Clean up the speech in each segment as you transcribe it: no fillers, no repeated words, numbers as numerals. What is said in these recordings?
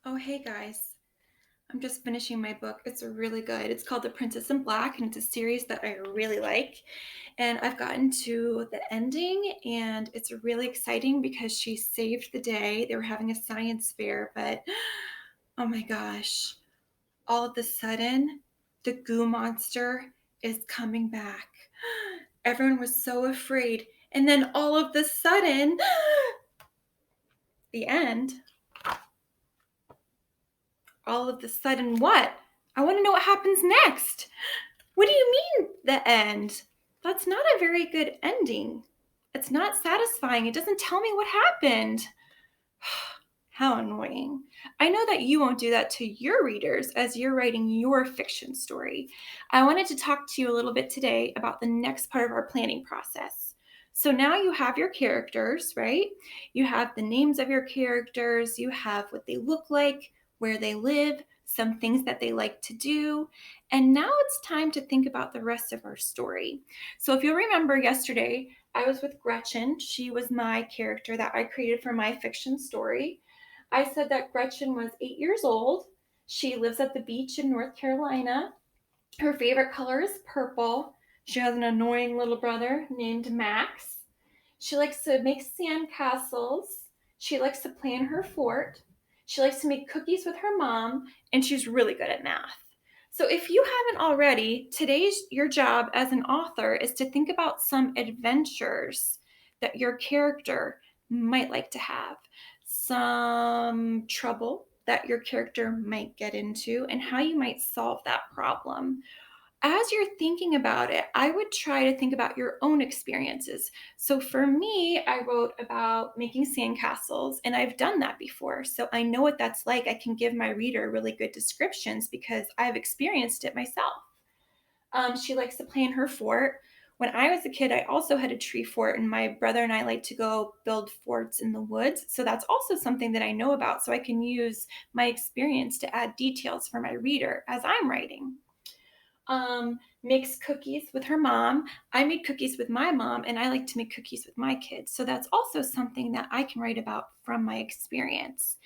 Oh, hey guys. I'm just finishing my book. It's really good. It's called The Princess in Black, and it's a series that I really like. And I've gotten to the ending, and it's really exciting because she saved the day. They were having a science fair, but oh my gosh, all of a sudden, the goo monster is coming back. Everyone was so afraid. And then all of the sudden, the end. All of the sudden, what? I want to know what happens next. What do you mean, the end? That's not a very good ending. It's not satisfying. It doesn't tell me what happened. How annoying. I know that you won't do that to your readers as you're writing your fiction story. I wanted to talk to you a little bit today about the next part of our planning process. So now you have your characters, right? You have the names of your characters, you have what they look like, where they live, some things that they like to do. And now it's time to think about the rest of our story. So if you'll remember yesterday, I was with Gretchen. She was my character that I created for my fiction story. I said that Gretchen was 8 years old. She lives at the beach in North Carolina. Her favorite color is purple. She has an annoying little brother named Max. She likes to make sand castles. She likes to plan her fort. She likes to make cookies with her mom, and she's really good at math. So if you haven't already, today's your job as an author is to think about some adventures that your character might like to have, some trouble that your character might get into, and how you might solve that problem. As you're thinking about it, I would try to think about your own experiences. So for me, I wrote about making sandcastles, and I've done that before. So I know what that's like. I can give my reader really good descriptions because I've experienced it myself. She likes to play in her fort. When I was a kid, I also had a tree fort, and my brother and I like to go build forts in the woods. So that's also something that I know about. So I can use my experience to add details for my reader as I'm writing. Makes cookies with her mom. I made cookies with my mom, and I like to make cookies with my kids. So that's also something that I can write about from my experience.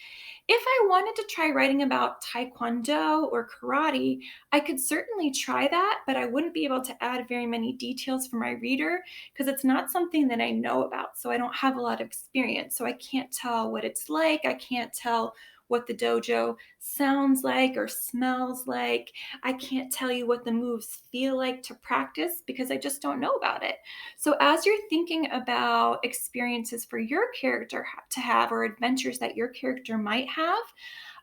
If I wanted to try writing about taekwondo or karate, I could certainly try that, but I wouldn't be able to add very many details for my reader because it's not something that I know about. So I don't have a lot of experience. So I can't tell what it's like. I can't tell what the dojo sounds like or smells like. I can't tell you what the moves feel like to practice because I just don't know about it. So, as you're thinking about experiences for your character to have or adventures that your character might have,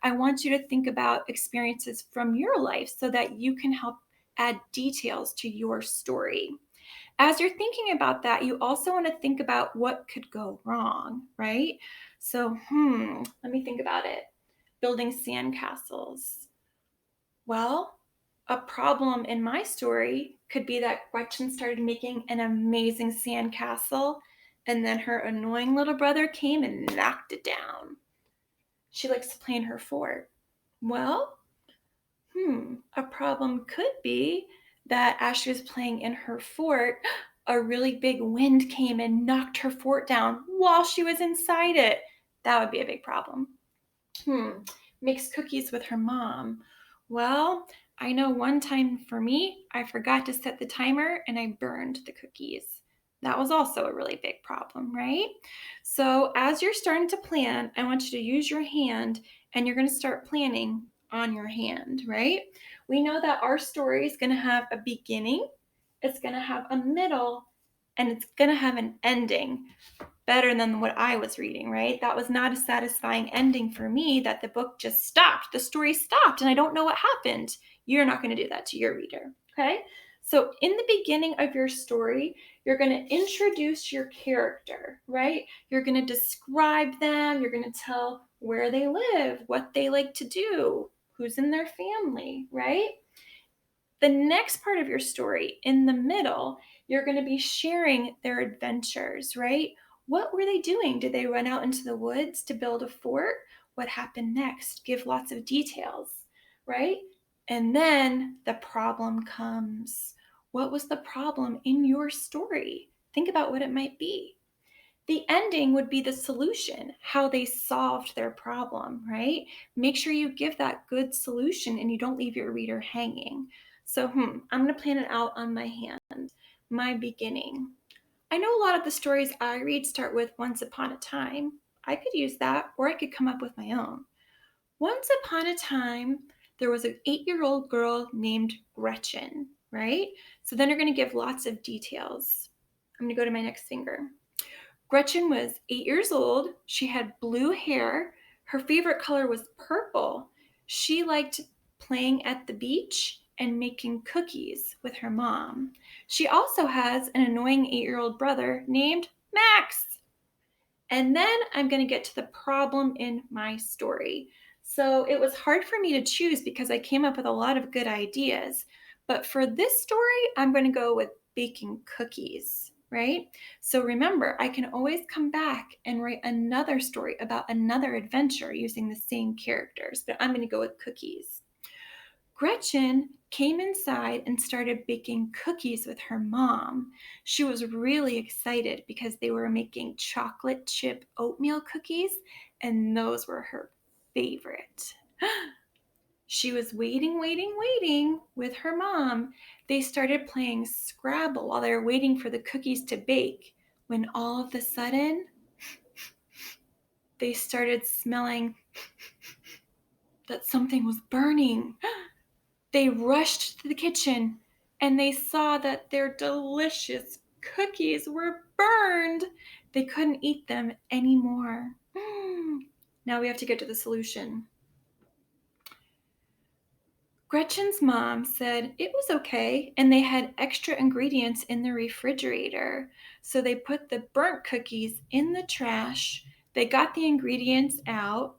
I want you to think about experiences from your life so that you can help add details to your story. As you're thinking about that, you also want to think about what could go wrong, right? So, let me think about it. Building sandcastles. Well, a problem in my story could be that Gretchen started making an amazing sandcastle, and then her annoying little brother came and knocked it down. She likes to play in her fort. Well, a problem could be that as she was playing in her fort, a really big wind came and knocked her fort down while she was inside it. That would be a big problem. Hmm, Makes cookies with her mom. Well, I know one time for me, I forgot to set the timer and I burned the cookies. That was also a really big problem, right? So, as you're starting to plan, I want you to use your hand and you're going to start planning on your hand, right? We know that our story is going to have a beginning, it's going to have a middle, and it's going to have an ending better than what I was reading, right? That was not a satisfying ending for me that the book just stopped. The story stopped and I don't know what happened. You're not going to do that to your reader, okay? So, in the beginning of your story, you're going to introduce your character, right? You're going to describe them, you're going to tell where they live, what they like to do, who's in their family, right? The next part of your story, in the middle, you're going to be sharing their adventures, right? What were they doing? Did they run out into the woods to build a fort? What happened next? Give lots of details, right? And then the problem comes. What was the problem in your story? Think about what it might be. The ending would be the solution, how they solved their problem, right? Make sure you give that good solution and you don't leave your reader hanging. So, I'm going to plan it out on my hand. My beginning. I know a lot of the stories I read start with once upon a time. I could use that, or I could come up with my own. Once upon a time, there was an 8-year-old girl named Gretchen, right? So then you're going to give lots of details. I'm going to go to my next finger. Gretchen was 8 years old. She had blue hair. Her favorite color was purple. She liked playing at the beach and making cookies with her mom. She also has an annoying 8-year-old brother named Max. And then I'm going to get to the problem in my story. So it was hard for me to choose because I came up with a lot of good ideas. But for this story, I'm going to go with baking cookies, right? So remember, I can always come back and write another story about another adventure using the same characters, but I'm going to go with cookies. Gretchen came inside and started baking cookies with her mom. She was really excited because they were making chocolate chip oatmeal cookies, and those were her favorite. She was waiting with her mom. They started playing Scrabble while they were waiting for the cookies to bake, when all of a sudden, they started smelling that something was burning. They rushed to the kitchen and they saw that their delicious cookies were burned. They couldn't eat them anymore. Now we have to get to the solution. Gretchen's mom said it was okay, and they had extra ingredients in the refrigerator. So they put the burnt cookies in the trash. They got the ingredients out.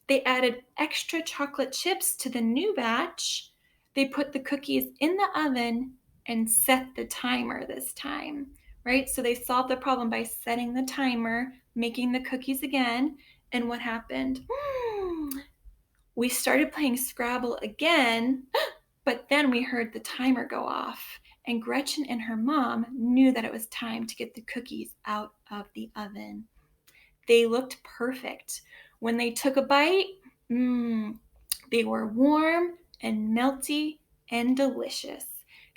They added extra chocolate chips to the new batch. They put the cookies in the oven and set the timer this time, right? So they solved the problem by setting the timer, making the cookies again. And what happened? We started playing Scrabble again, but then we heard the timer go off. And Gretchen and her mom knew that it was time to get the cookies out of the oven. They looked perfect. When they took a bite, they were warm and melty and delicious.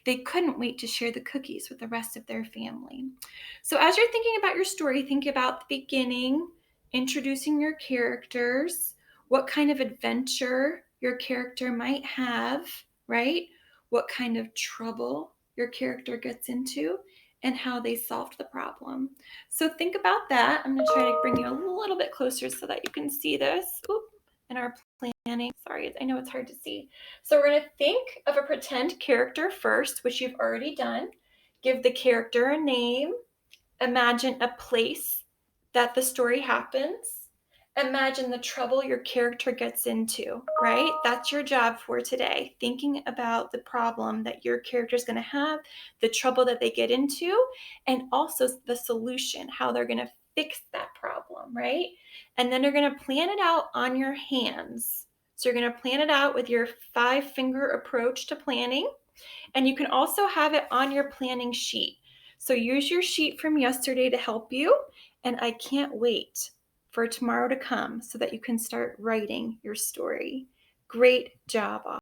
They couldn't wait to share the cookies with the rest of their family. So, as you're thinking about your story, think about the beginning, introducing your characters, what kind of adventure your character might have, right? What kind of trouble your character gets into, and how they solved the problem. So think about that. I'm going to try to bring you a little bit closer so that you can see this. In our planning. Sorry, I know it's hard to see. So we're going to think of a pretend character first, which you've already done. Give the character a name. Imagine a place that the story happens. Imagine the trouble your character gets into, right? That's your job for today. Thinking about the problem that your character is going to have, the trouble that they get into, and also the solution, how they're going to fix that problem, right? And then you're going to plan it out on your hands. So you're going to plan it out with your 5-finger approach to planning. And you can also have it on your planning sheet. So use your sheet from yesterday to help you. And I can't wait for tomorrow to come so that you can start writing your story. Great job,